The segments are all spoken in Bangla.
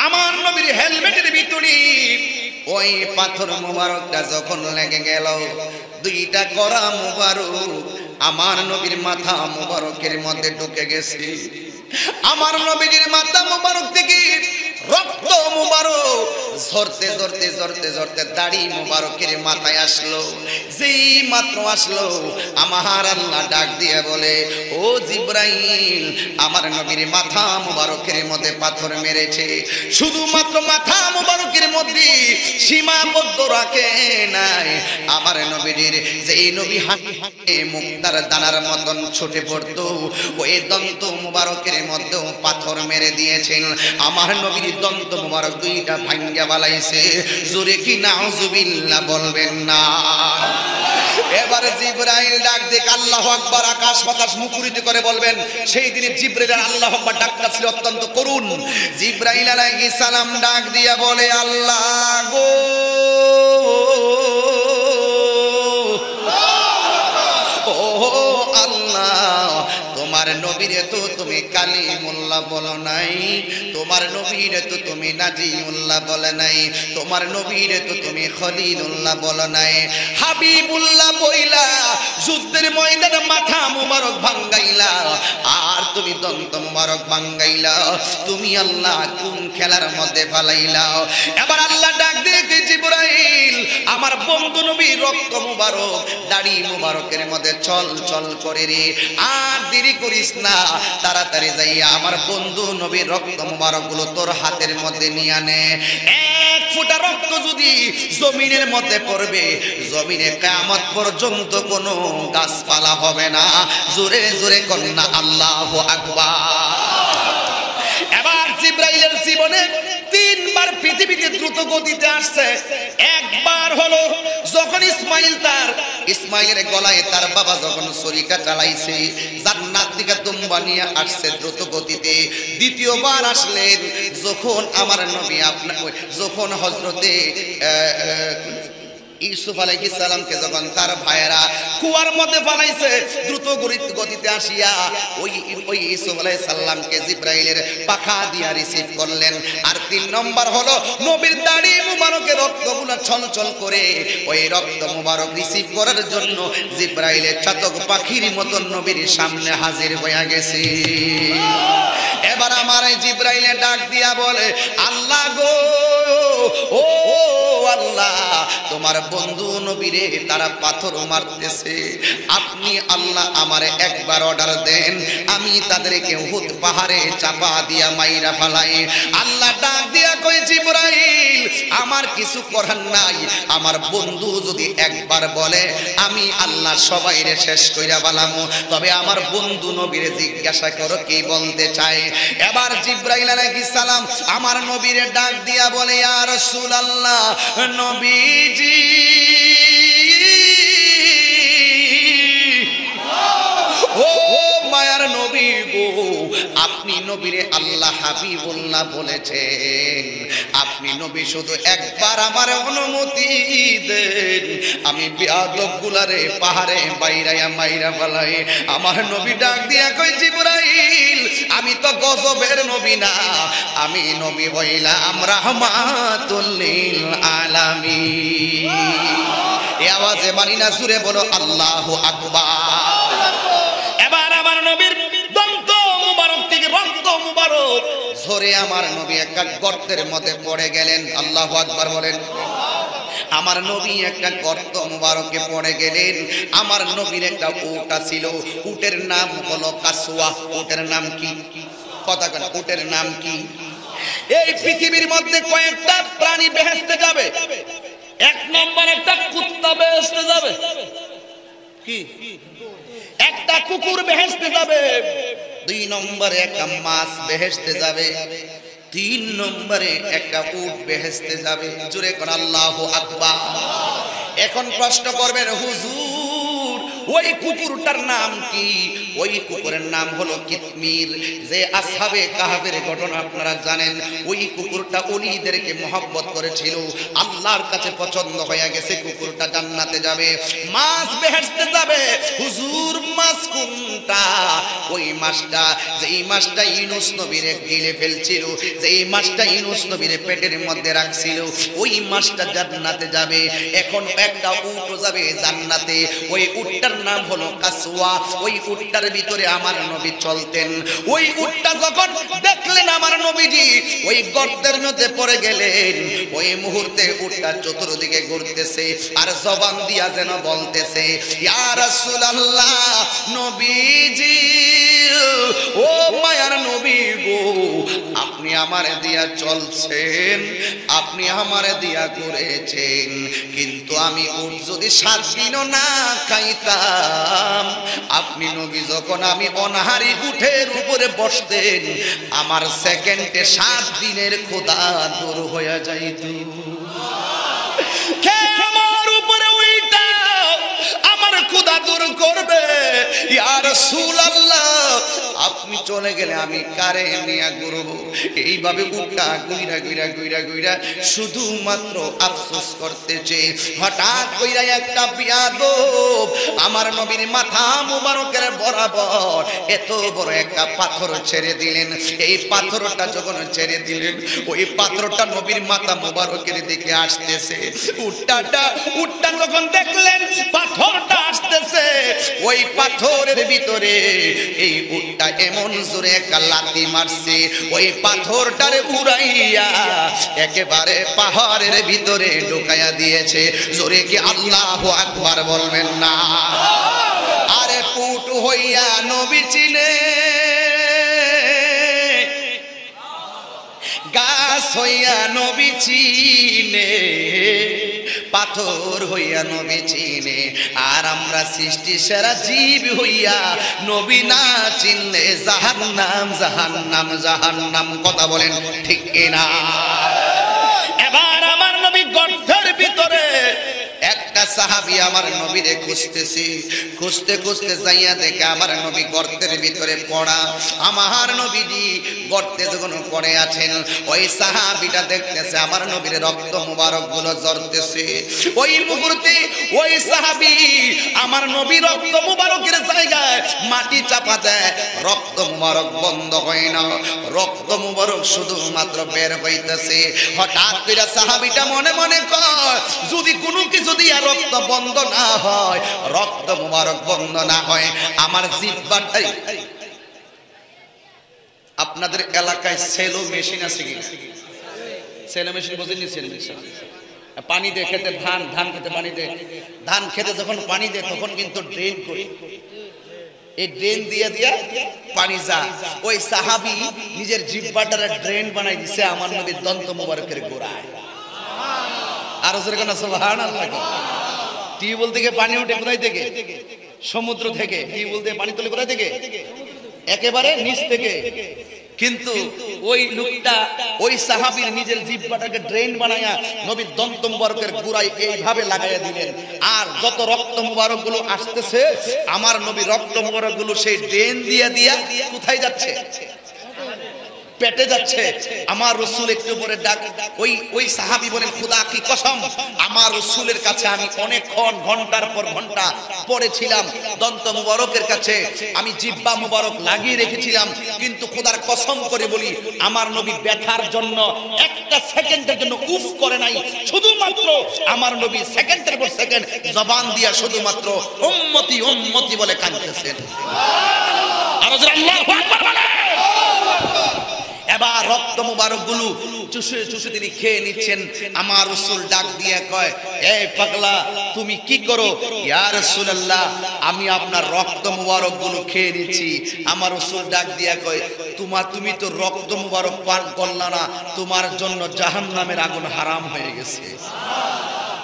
আমার নবীর হেলমেটের ভিতরে ওই পাথর মুবারকটা যখন লেগে গেল, দুইটা কড়া মুবারক আমার নবীর মাথা মুবারকের মধ্যে ঢুকে গেছে। আমার নবীর মাথা মুবারক থেকে রক্ত মুবারক ঝরতে ঝরতে ঝরতে ঝরতে দাড়ি মুবারকের মাথায় আসলো। যেই মাত্র আসলো, আমার আল্লাহ ডাক দিয়ে বলে, ও জিবরাইল, আমার নবীর মাথা মুবারকের মধ্যে পাথর মেরেছে। শুধুমাত্র মাথা মুবারকের মধ্যে সীমাবদ্ধ রাখে নাই, আমার নবীর যেই নবী হাঁটে মুক্তার দানার মতন ছুটে পড়তো, ওই দন্ত মুবারকের মধ্যেও পাথর মেরে দিয়েছেন। আমার নবীর দন্ত মুবারক দুইটা ভাঙ্গা বালাইছে। জোরে কি নাউজুবিল্লাহ বলবেন না? এবারে জিবরাইল ডাক দিয়ে আল্লাহু আকবার, আকাশ বাতাস মুখরিত করে বলবেন। সেই দিনে জিবরাইল আল্লাহু আকবার ডাকটা ছিল অত্যন্ত করুণ। জিবরাইল আলাইহিস সালাম ডাক দিয়া বলে, আল্লাহ গো, ও আল্লাহ, তোমার নবীরে তো তুমি কালিমুল্লাহ বলো নাই, তোমার নবীরে তো তুমি নাজিউল্লাহ বলে নাই, তোমার নবীরে তো তুমি খলিলুল্লাহ বলো নাই। হাবিবুল্লাহ বইলা যুদ্ধের ময়দানে মাথা মুবারক ভাঙ্গাইলা, আর তুমি দন্ত মুবারক ভাঙ্গাইলা। তুমি আল্লাহ কোন খেলার মধ্যে ফালাইলা? এবার আল্লাহ ডাক দিয়ে জিবরাইল, আমার বন্ধু নবী রক্ত মুবারক দাড়ি মুবারকের মধ্যে চল চল করে রে, আর দেরি করিস না, তাড়াতাড়ি যাইয়া আমার বন্ধু নবীর রক্ত মুবারক গুলো তোর হাতের মধ্যে নিয়ে আনে। এক ফোঁটা রক্ত যদি জমিনের মধ্যে পড়বে, জমিনে কিয়ামত পর্যন্ত কোনো গাছপালা হবে না। জোরে জোরে কন্যা আল্লাহু আকবার। এবার জিবরাইলের জীবনে তিনবার পৃথিবীতে দ্রুত গতিতে আসছে। একবার হলো যখন ইসমাইলের গলায় তার বাবা যখন ছুরিকা চালাইছে, জান্নাত থেকে দুম্বা নিয়ে আসছে দ্রুত গতিতে। দ্বিতীয়বার আসলেন যখন আমার নবী যখন হযরতে ইউসুফ আলাইহিস সালামকে যখন তার ভাইয়েরা কুয়ার মধ্যে ফালাইছে, দ্রুত গতিতে আসিয়া ওই ইউসুফ আলাইহিস সালামকে জিবরাইলের পাখা দিয়া রিসিভ করলেন। আর তিন নম্বর হলো নবীর দাড়ি মুবারকের রক্তগুলো ছলছল করে ওই রক্ত মুবারক রিসিভ করার জন্য জিবরাইলের চাতক পাখির মতন নবীর সামনে হাজির হয়ে গেছে। এবার আমার জিবরাইলে ডাক দিয়া বলে, আল্লাহ গো, ও আল্লাহ, তোমার বন্ধু নবীরে তারা পাথর মারতেছে, আপনি আল্লাহ আমারে একবার অর্ডার দেন, আমি তাদেরকে উহুদ পাহাড়ে চাপা দিয়া মাইরা ফেলাই। আল্লাহ ডাক দিয়া কই, জিবরাইল, আমার কিছু করার নাই, আমার বন্ধু যদি একবার বলে আমি আল্লাহ সবাইরে শেষ কইরা বালামু, তবে আমার বন্ধু নবীরে জিজ্ঞাসা করো কি বলতে চায়। এবার জিবরাইল আলাইহিস সালাম আমার নবীরে ডাক দিয়া বলে, ইয়া রাসূলুল্লাহ, নবীজি ও মায়ার নবী গো, আপনি নবীরে আল্লাহ হাবিবুল্লাহ বলেছেন, আপনি নবী শুধু একবার আমার অনুমতি দেন, আমি বিয়াদব গুলারে পাহাড়ে বাইরায়া মাইরা ফেলাই। আমার নবী ডাক দিয়া কই, জিবরাইল, আমি তো গজবের নবী না, আমি নবী হইলাম রাহমাতুল লিল আলামিন। এই আওয়াজে মানি না, জুড়ে বলো আল্লাহু আকবার। এবার আমার নবীর দন্ত মুবারক থেকে রক্ত মুবারক ঝরে আমার নবী একটা গর্তের মধ্যে পড়ে গেলেন। আল্লাহু আকবার বলেন। আমার নবী একটা গর্ত মুবারকে পড়ে গেলেন। আমার নবীর একটা উট ছিল, উটের নাম হলো কাসওয়া। উটের নাম কি? কথা বলেন, উটের নাম কি? এই পৃথিবীর মধ্যে কয়েকটা প্রাণী বেহেশতে যাবে। এক নম্বর একটা কুত্তা বেহেশতে যাবে, কি একটা কুকুর বেহেশতে যাবে, দুই নম্বরে একটা মাছ বেহেশতে যাবে, তিন নম্বরে একটা উট বেহেশতে যাবে। জোরে করে আল্লাহু আকবার। এখন প্রশ্ন করবেন, হুজুর ওই কুকুরটার নাম কি? ওই কুকুরের নাম হলো কিতমির। যে আসহাবে কাহফের ঘটনা আপনারা জানেন, ওই কুকুরটা ওলিদেরকে মহব্বত করেছিল, আল্লাহর কাছে পছন্দ হয়ে গেছে। কুকুরটা জান্নাতে যাবে, মাছ বেহেশতে যাবে। হুজুর মাছ কোনটা? ওই মাছটা, যেই মাছটা ইউনূস নবীরে গিলে ফেলছিল, যেই মাছটা ইউনূস নবীরে পেটের মধ্যে রাখছিল, ওই মাছটা জান্নাতে যাবে। এখন একটা উট যাবে জান্নাতে, ওই উটটার নাম হলো কাসওয়া। ওই উটটার ভিতরে আমার নবী চলতেন। ওই উটটা যখন দেখলেন আমার নবীজি ওই গর্তের মধ্যে পড়ে গেলেন, ওই মুহূর্তে উটটা চতুর্দিকে ঘুরতেছে আর জবান দিয়া যেন বলতেছে, ইয়া রাসূলুল্লাহ, নবীজি, ও মায়ার নবী গো, আপনি আমারে দিয়া চলছেন, আপনি আমারে দিয়া ঘুরেছেন, কিন্তু আমি উট যদি 7 দিনও না খাইতাম, আপনি নবী যখন আমি অনাহারি উটের উপরে বসতেন, আমার সেকেন্ডে 7 দিনের ক্ষুধা দূর হয়ে যাইত। কে আমার উপরে ওইটা আমার ক্ষুধা দূর করবে? ইয়া রাসূলুল্লাহ, আপনি চলে গেলে আমি কারে নিয়ে ঘুরবো? এইভাবে উটটা গুইরা গুইরা গুইরা গুইরা শুধুমাত্র আফসোস করতেছে। হঠাৎ কইরা একটা বিয়াদব আমার নবীর মাথা মুবারকের বরাবর এত বড় একটা পাথর ছেড়ে দিলেন। এই পাথরটা যখন ছেড়ে দিলেন, ওই পাথরটা নবীর মাথা মুবারকের দিকে আসতেছে। উটটা যখন দেখলেন পাথরটা আসতেছে, ওই পাথরের ভিতরে এই উটটা এমন জোরে একটা লাথি মারছে, ওই পাথরটারে উড়াইয়া একেবারে পাহাড়ের ভিতরে ঢুকাইয়া দিয়েছে। জোরে কি আল্লাহু আকবার বলবেন না? আরে পুট হইয়া নবী চিনে, গাছ হইয়া নবী চিনে, পাথর হইয়া নবী চিনে, আর আমরা সৃষ্টি সেরা জীব হইয়া নবী না চিনলে জাহান্নাম জাহান্নাম জাহান্নাম। কথা বলেন ঠিক কিনা? এবার আমার নবী গর্তের ভিতরে একটা সাহাবী আমার নবীরে খুঁজতেছি, খুঁজতে খুঁজতে যাইয়া দেখে আমার নবী গর্তের ভিতরে পড়া। আমার নবীজি গর্তে যখন পড়ে আছেন, ওই সাহাবীটা দেখতেছে আমার নবীর রক্ত মুবারক গুলো ঝরতেছে। ওই মুহূর্তে ওই সাহাবী আমার নবী রক্ত মুবারকের জায়গায় মাটি চাপা দেয়, রক্ত মুবারক বন্ধ হয় না, রক্ত মুবারক শুধুমাত্র বের হইতেছে। হঠাৎ করে সাহাবীটা মনে মনে কয়, যদি কোনো কিছু দিয়া রক্ত বন্ধ না হয়, রক্ত মুবারক বন্ধ না হয়, আমার জিহ্বাটাই। আপনাদের এলাকায় সেলো মেশিন আছে কি? সেলো মেশিন বুঝেননি? সেলো মেশিন পানি দিয়ে খেতে, ধান খেতে পানি দেয়, ধান খেতে যখন পানি দেয় তখন কিন্তু ড্রেন করে, এই ড্রেন দিয়ে দিয়া পানি যায়। ওই সাহাবী নিজের জিহ্বাটারে ড্রেন বানাই দিছে আমার নবীর দন্ত মুবারকের গোড়ায়। আর সুবহানাল্লাহ। টিউবওয়েল থেকে পানি ওঠে কোথায় থেকে? সমুদ্র থেকে। টিউবওয়েল থেকে পানি তোলে কোথায় থেকে? একেবারে নিচ থেকে। কিন্তু ওই লোকটা, ওই সাহাবীর নিজের জিহ্বাটাকে ড্রেন বানায়া নবীর দন্ত মুবারকের গোড়ায় এইভাবে লাগাইয়া দিলেন। আর যত রক্ত মুবারক গুলো আসতেছে, আমার নবী রক্ত মুবারক গুলো সেই ড্রেন দিয়া দিয়া কোথায় যাচ্ছে? পেটে যাচ্ছে। আমার রাসূল একটু পরে ডাক, ওই সাহাবী বলেন, খোদা কি কসম, আমার রাসূলের কাছে আমি অনেকক্ষণ ঘন্টার পর ঘন্টা পড়েছিলাম, দন্ত মুবারকের কাছে আমি জিহ্বা মুবারক লাগিয়ে রেখেছিলাম, কিন্তু খোদার কসম করে বলি আমার নবী ব্যথার জন্য একটা সেকেন্ডের জন্য উফ করে নাই। শুধুমাত্র আমার নবী সেকেন্ডের পর সেকেন্ড জবান দিয়া শুধুমাত্র উম্মতি উম্মতি বলে কাঁদতেছেন। আর আল্লাহু আকবার বলে। এবার রক্ত মুবারক গুলো চুষে চুষে তিনি খেয়ে নিচ্ছেন। আমার রাসূল ডাক দিয়ে কয়, এই পাগলা তুমি কি করো? ইয়া রাসূলুল্লাহ, আমি আপনার রক্ত মুবারক গুলো খেয়ে নিচ্ছি। আমার রাসূল ডাক দিয়ে কয়, তুমি তো রক্ত মুবারক পান করলা না, তোমার জন্য জাহান্নামের আগুন হারাম হয়ে গেছে।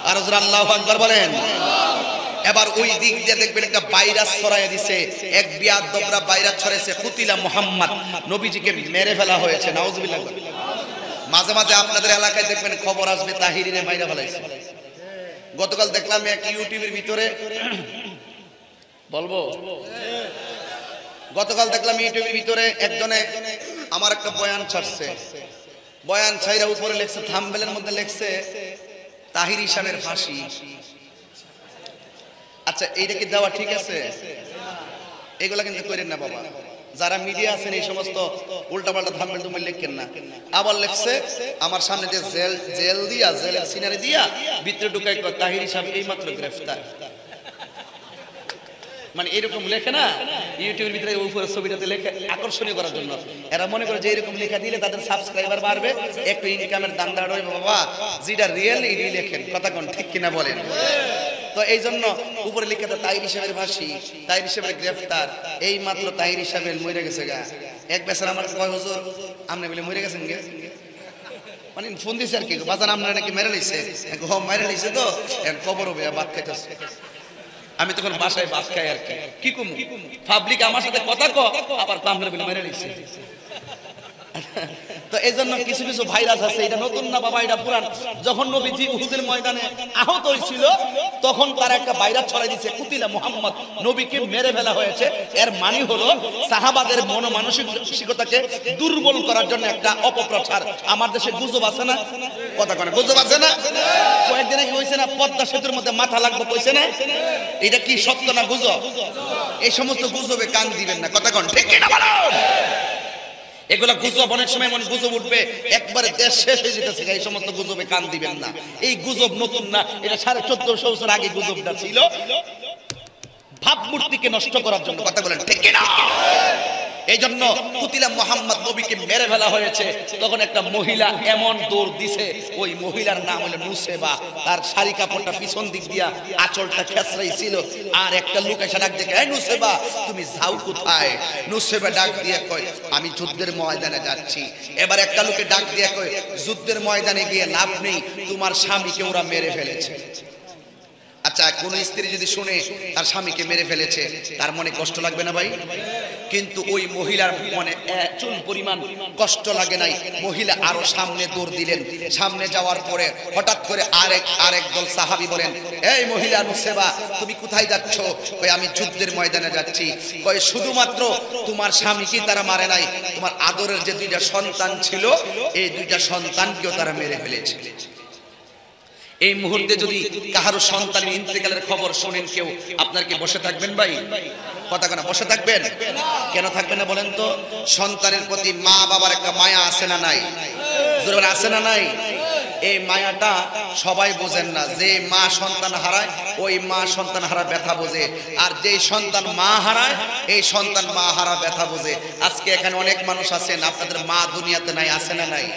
আর আল্লাহু আকবার বলেন। এবার ওই দিক দিয়ে দেখবেন একটা ভাইরাস ছড়াইয়া দিছে, এক বিয়াদবরা ভাইরাস ছড়াইছে, কুতিলা মুহাম্মদ, নবীজিকে মেরে ফেলা হয়েছে। নাউজুবিল্লাহ। মাঝে মাঝে আপনাদের এলাকায় দেখবেন খবর আসবে তাহিরিরে মাইরা ফেলাইছে। গতকাল দেখলাম এক ইউটিউবের ভিতরে বলবো? গতকাল দেখলাম ইউটিউবের ভিতরে একজনে আমার একটা বয়ান ছাড়ছে, বয়ান ছাইরা উপরে লেখছে, থাম্বনেলের মধ্যে লেখছে তাহির সাহেবের ফাঁসি। আচ্ছা, এইটা কি দেওয়া ঠিক আছে? এগুলা কিন্তু করেন না বাবা, যারা মিডিয়া আছেন এই সমস্ত উল্টাপাল্টা থাম্বনেল তুমি লিখেন না। আবার লেখছে আমার সামনে যে জেল দিয়া, জেলের সিনারি দিয়া ভিতরে ঢুকাই তাহির সাহেব এই মাত্র গ্রেফতার। মানে এরকম লেখে না ইউটিউবের ভিতরে, উপরের ছবিটাতে লেখে আকর্ষণীয় করার জন্য। এরা মনে করে যে এরকম লেখা দিলে তাদের সাবস্ক্রাইবার বাড়বে, একটু ইনকামের দান্দা রইবে। বাবা, যেটা রিয়েল এই লেখেন, কথা কোন ঠিক কিনা বলেন? তো এই জন্য উপরে লিখে তাহির সাহেবের ফাঁসি, তাহির সাহেবের গ্রেফতার, এই মাত্র তাহির সাহেবের মরে গেছে গা। এক বেচারা আমার কয় হুজুর আপনি বলে মরে গেছেন গে, মানে ফোন দিছে আর কি, বাজান আপনারা নাকি মেরে লিছে, মেরে লিছে তো খবর হবে বাদ খাইতেছে। আমি তখন বাসায় ভাত খাই আর কি কম, পাবলিক আমার সাথে কথা ক আবার কামড়ে বলে মেরে নিচ্ছে। তো এই জন্য কিছু কিছু ভাইরাস আছে, এটা নতুন না বাবা, এটা পুরান। যখন নবীজি উহুদের ময়দানে আহত হয়েছিল তখন তার একটা ভাইরাস ছড়াই দিচ্ছে, কুতিলা মুহাম্মদ, নবীকে মেরে ফেলা হয়েছে। এর মানে হলো সাহাবাদের মনোমানসিকতাকে দুর্বল করার জন্য একটা অপপ্রচার। আমার দেশে গুজব আছে না, কথা কয় গুজব আছে না? কয়েকদিন আগে হয়েছে না পদ্মা সেতুর মধ্যে মাথা লাগবে কইছে না? এটা কি সত্য না গুজব? এই সমস্ত গুজবে কান দিবেন না, কথা কন ঠিক কিনা বলো? এগুলা গুজব, অনেক সময় এমন গুজব উঠবে একবারে দেশ শেষ হয়ে যেতেছে, এই সমস্ত গুজবে কান দিবেন না। এই গুজব নতুন না, এটা 1450 বছর আগে গুজবটা ছিল ভাবমূর্তিকে নষ্ট করার জন্য, কথা বলেন ঠিক কিনা? এই জন্য কুতিলা মুহাম্মদ, নবীকে মেরে ফেলা হয়েছে। তখন একটা মহিলা এমন দৌড় দিছে, ওই মহিলার নাম হলো নুসেবা। তার শাড়ি কাপড়টা পিছন দিক দিয়া আঁচলটা খেসরাই ছিল। আর একটা লোক এসে ডাক দেখে, এই নুসেবা তুমি যাও কোথায়? নুসেবা ডাক দিয়ে কয় আমি যুদ্ধের ময়দানে যাচ্ছি। এবার একটা লোকে ডাক দিয়ে কয় যুদ্ধের ময়দানে গিয়ে লাভ নেই, তোমার স্বামীকে ওরা মেরে ফেলেছে। আচ্ছা, কোন স্ত্রী যদি শুনে তার স্বামীকে মেরে ফেলেছে, তার মনে কষ্ট লাগবে না ভাই? কিন্তু ওই মহিলার মনে চুল পরিমাণ কষ্ট লাগে নাই। মহিলা আরো সামনে দৌড় দিলেন। সামনে যাওয়ার পরে হঠাৎ করে আরেক দল সাহাবী বলেন, এই মহিলা নুসেবা তুমি কোথায় যাচ্ছ? কই আমি যুদ্ধের ময়দানে যাচ্ছি। কই শুধুমাত্র তোমার স্বামীকে তারা মারে নাই, তোমার আদরের যে দুইটা সন্তান ছিল এই দুইটা সন্তানকেও তারা মেরে ফেলেছে। এই মুহূর্তে যদি কাহারো সন্তানের ইন্তেকালের খবর শোনেন কেউ, আপনার কি বসে থাকবেন ভাই? কথা কেন বসে থাকবেন? কেন থাকবেন না বলেন তো? সন্তানের প্রতি মা বাবার একটা মায়া আছে না নাই? জোরে আছে না নাই? এই মায়াটা সবাই বোঝেন না। যে মা সন্তান হারায় ওই মা সন্তান হারা ব্যথা বোঝে, আর যেই সন্তান মা হারায় এই সন্তান মা হারা ব্যথা বোঝে। আজকে এখানে অনেক মানুষ আছেন আপনাদের মা দুনিয়াতে নাই, আছে না নাই?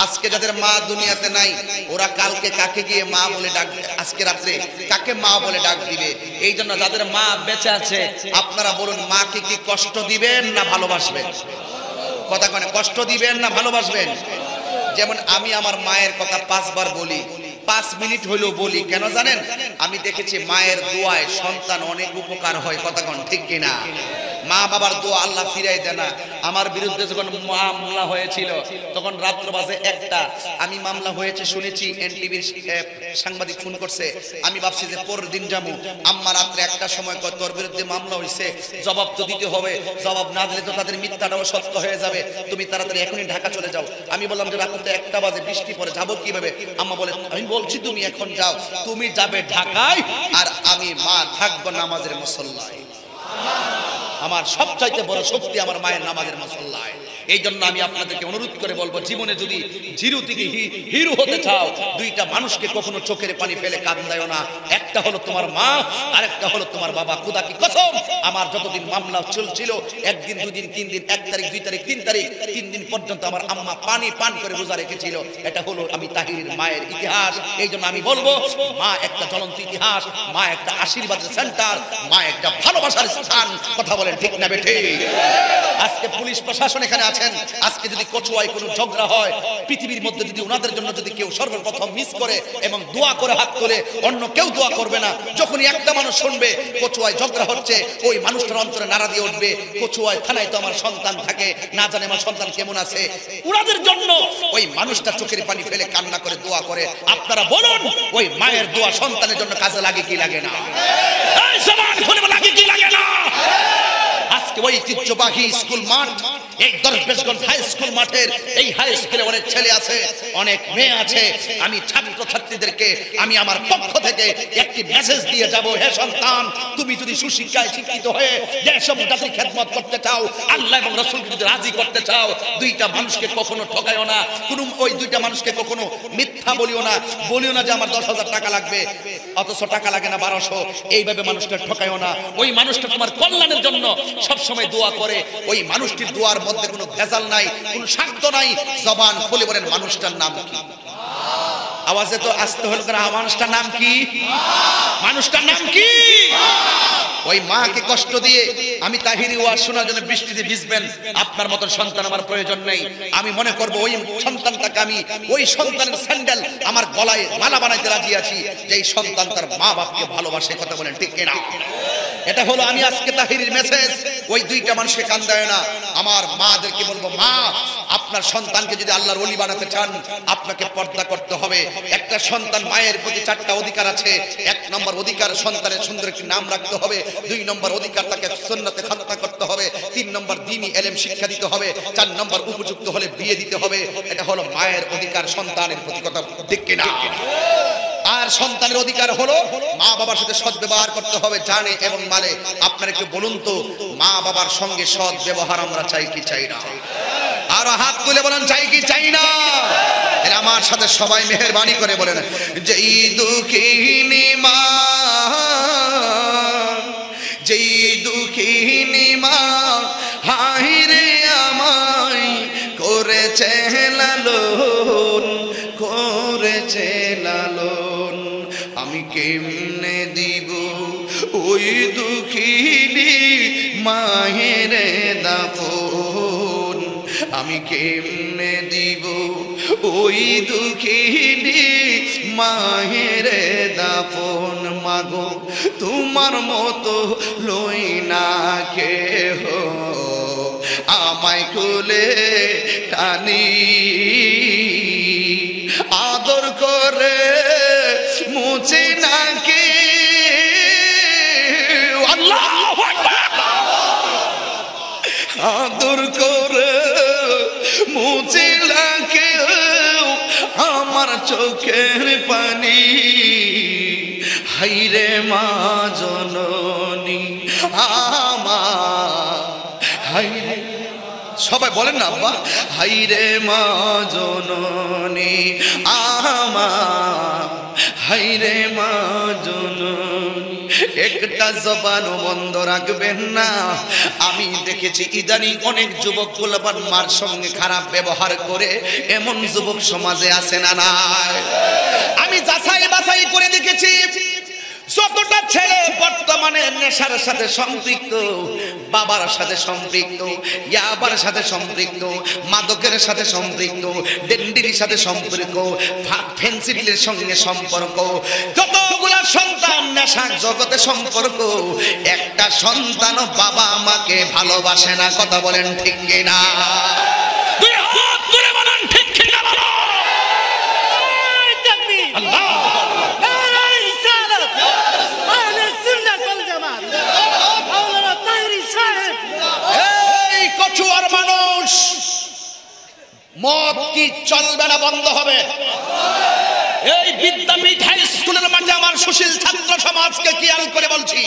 আজকে যাদের মা দুনিয়াতে নাই ওরা কালকে কাকে গিয়ে মা বলে ডাক, আজকে রাত্রে কাকে মা বলে ডাক দিবে? এই জন্য যাদের মা বেঁচে আছে আপনারা বলুন, মাকে কি কষ্ট দিবেন না ভালোবাসবেন? কথা কনে কষ্ট দিবেন না ভালোবাসবেন? যেমন আমি আমার মায়ের কথা 5 বার বলি, 5 মিনিট হইলেও বলি। কেন জানেন? আমি দেখেছি মায়ের দোয়ায় সন্তান অনেক উপকার হয়, কথা কন ঠিক কিনা? মা বাবার দোয়া আল্লাহ ফিরাই দেয় না। আমার বিরুদ্ধে যখন মামলা হয়েছিল তখন রাত্র বাজে 1টা, আমি মামলা হয়েছে শুনেছি, এনটিভির সাংবাদিক ফোন করছে। আমি ভাবছি যে পরের দিন যাবো। আম্মা রাত্রে 1টার সময় কয় তোর বিরুদ্ধে মামলা হয়েছে, জবাব তো দিতে হবে, জবাব না দিলে তো তাদের মিথ্যাটাও সত্য হয়ে যাবে, তুমি তাড়াতাড়ি এখনই ঢাকা চলে যাও। আমি বললাম যে রাত্রে 1টা বাজে, বৃষ্টি পরে যাবো কিভাবে? আম্মা বলে আমি বলছি তুমি এখন যাও, তুমি যাবে ঢাকায় আর আমি মা থাকবো নামাজের মুসল্লায়। আমার সবচাইতে বড় শক্তি আমার মায়ের নামাজের মুসল্লায়। এই জন্য আমি আপনাদেরকে অনুরোধ করে বলবো, জীবনে যদি জিরো থেকে হিরো হতে চাও, দুইটা মানুষকে কখনো চোখের পানি ফেলে কান্দায়ও না। একটা হলো তোমার মা, আর একটা হলো তোমার বাবা। খোদা কি কসম, আমার যতদিন মামলা চলছিল, 1 দিন 2 দিন 3 দিন, 1 তারিখ 2 তারিখ 3 তারিখ 3 দিন পর্যন্ত আমার আম্মা পানি পান করে রোজা রেখেছিল। এটা হলো আমি তাহিরের মায়ের ইতিহাস। এই জন্য আমি বলবো, মা একটা জ্বলন্ত ইতিহাস, মা একটা আশীর্বাদের সেন্টার, মা একটা ভালোবাসার স্থান। কথা বলেন ঠিক না বেঠে? আজকে পুলিশ প্রশাসন এখানে আছেন, আজকে যদি কচুয়ায় কোনো ঝগড়া হয়, পৃথিবীর মধ্যে যদি ওনাদের জন্য যদি কেউ সর্বপ্রথম মিস করে এবং দোয়া করে হাত তোলে, অন্য কেউ দোয়া করবে না। যখনই একটা মানুষ শুনবে কচুয়ায় ঝগড়া হচ্ছে, ওই মানুষটার অন্তরে নাড়া দিয়ে উঠবে, কচুয়ায় থানায় তো আমার সন্তান থাকে, না জানে আমার সন্তান কেমন আছে। ওনাদের জন্য ওই মানুষটা চোখের পানি ফেলে কান্না করে দোয়া করে। আপনারা বলুন, ওই মায়ের দোয়া সন্তানের জন্য কাজে লাগে কি লাগে না? এই সমান বলে লাগে কি লাগে না? আজকে ঐতিহ্যবাহী স্কুল মাঠ, এই দরবেশগঞ্জ হাই স্কুল মাঠের এই হাই স্কুলে অনেক ছেলে আছে, অনেক মেয়ে আছে। আমি ছাত্র ছাত্রীদেরকে আমি আমার পক্ষ থেকে একটি মেসেজ দিয়ে যাব, হে সন্তান, তুমি যদি সুশিক্ষায় শিক্ষিত হয়ে দেশ এবং জাতির খেদমত করতে চাও, আল্লাহ এবং রাসূলকে যদি রাজি করতে চাও, দুইটা মানুষকে কখনো ঠকাইও না। কোনো ওই দুইটা মানুষকে কখনো মিথ্যা বলিও না যে আমার 10,000 টাকা লাগবে, অথচ টাকা লাগে না 1200। এইভাবে মানুষকে ঠকাইও না। ওই মানুষটা তোমার কল্যাণের জন্য সব সময় দোয়া করে, ওই মানুষটির দোয়ার মধ্যে কোনো ভেজাল নাই, কোনো স্বার্থ নাই। জবান খুলে বলেন মানুষটার নাম কি? আওয়াজে তো আসতে হল করে, মানুষটার নাম কি? মানুষটার নাম কি? ওই মাকে কষ্ট দিয়ে আমি তাহিরি ওয়াজ শোনার জন্য বৃষ্টিতে ভিজবেন, আপনার মতো সন্তান আমার প্রয়োজন নেই। আমি মনে করব ওই সন্তানটাকে আমি ওই সন্তানের স্যান্ডেল আমার গলায় মালা বানাইতে রাজি আছি, যে এই সন্তান তার মা বাপকে ভালোবাসে। কথা বলেন ঠিক কিনা? এটা হলো আমি আজকে তাহিরির মেসেজ। ওই দুইটা মানুষকে কান্দায় না। আমার মাদেরকে বলবো, মা, আপনার সন্তানকে যদি আল্লাহর ওলি বানাতে চান, আপনাকে পর্দা করতে হবে। একটা সন্তান, মায়ের প্রতি 4টা অধিকার আছে। 1 নম্বর অধিকার, সন্তানের সুন্দর একটি নাম রাখতে হবে। 2 নম্বর অধিকার, তাকে সুন্নতে খাতনা করতে হবে। 3 নম্বর দ্বীনি ইলম শিক্ষা দিতে হবে। 4 নম্বর উপযুক্ত হলে বিয়ে দিতে হবে। এটা হলো মায়ের অধিকার সন্তানের প্রতি। কথা ঠিক কিনা? আর সন্তানের অধিকার হলো মা বাবার সাথে সৎ ব্যবহার করতে হবে, জানে এবং মানে। আপনারা একটু বলুন তো, মা বাবার সঙ্গে সৎ ব্যবহার আমরা চাই কি চাই না? আর হাত তুলে বলেন, চাই কি চাই না? আমার সাথে সবাই মেহেরবানি করে বলেন, যেই দুঃখিনী মা, যেই দুঃখিনী মা, হায় রে আমায় করেছে লালন, করেছে লালন, আমি কেমনে দিব ওই দুঃখিনী মায়ের দাফন, আমি কেমনে দিব ওই দুঃখিনী মায়ের দাফন। মাগো তোমার মতো লই না কেহ, আমায় কোলে টানি আদর করে মুছে নাকি। আল্লাহু আকবার। আদর করে মুছে নাকি আমার চোখের পানি, হাইরে মা জননী আমার, হাইরে, সবাই বলেন না আব্বা, হাইরে মা জননী আমার, হাইরে মা জননী। একটা জবানও বন্ধ রাখবেন না। আমি দেখেছি ইদানিং অনেক যুবক গোলাপান মার সঙ্গে খারাপ ব্যবহার করে, এমন যুবক সমাজে আছে না নাই? আমি যাচাই বাছাই করে দেখেছি, যতটা ছেলে বর্তমানে নেশার সাথে সম্পৃক্ত, বাবার সাথে সম্পৃক্ত, ইয়াবার সাথে সম্পৃক্ত, মাদকের সাথে সম্পৃক্ত, ডেন্ডির সাথে সম্পর্ক, ফেন্সিডিলের সঙ্গে সম্পর্ক, যতগুলা সন্তান নেশার জগতে সম্পর্ক, একটা সন্তানও বাবা মাকে ভালোবাসে না। কথা বলেন ঠিক কিনা? দুই হাত তুলে বলেন ঠিক কিনা? আল্লাহ কচুয়ার মানুষ, মদ কি চলবে না? বন্ধ হবে। এই বিদ্যাপীঠ হাই স্কুলের মাঠে আমার সুশীল ছাত্র সমাজকে খেয়াল করে বলছি,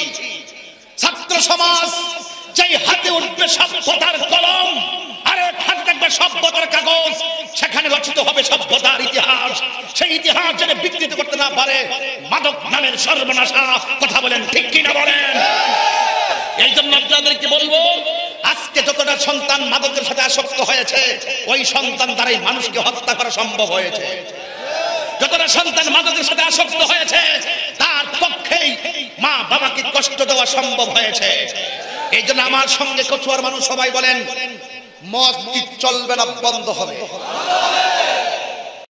ছাত্র সমাজ যেই হাতে উঠবে সভ্যতার কলম, আর এক হাতে থাকবে সভ্যতার কাগজ, সেখানে রচিত হবে সভ্যতার ইতিহাস। সেই ইতিহাস যেন বিকৃত করতে না পারে মাদক নামের সর্বনাশা। কথা বলেন ঠিক কিনা? বলেন। এই জন্য আপনাদেরকে বলবো, আজকে যতটা সন্তান মাদকের সাথে আসক্ত হয়েছে, ওই সন্তান দ্বারাই মানুষকে হত্যা করা সম্ভব হয়েছে। যতটা সন্তান মাদকের সাথে আসক্ত হয়েছে, তার পক্ষেই মা বাবাকে কষ্ট দেওয়া সম্ভব হয়েছে। এই জন্য আমার সঙ্গে কচুয়ার মানুষ সবাই বলেন, মদ কি চলবে না? বন্ধ হবে।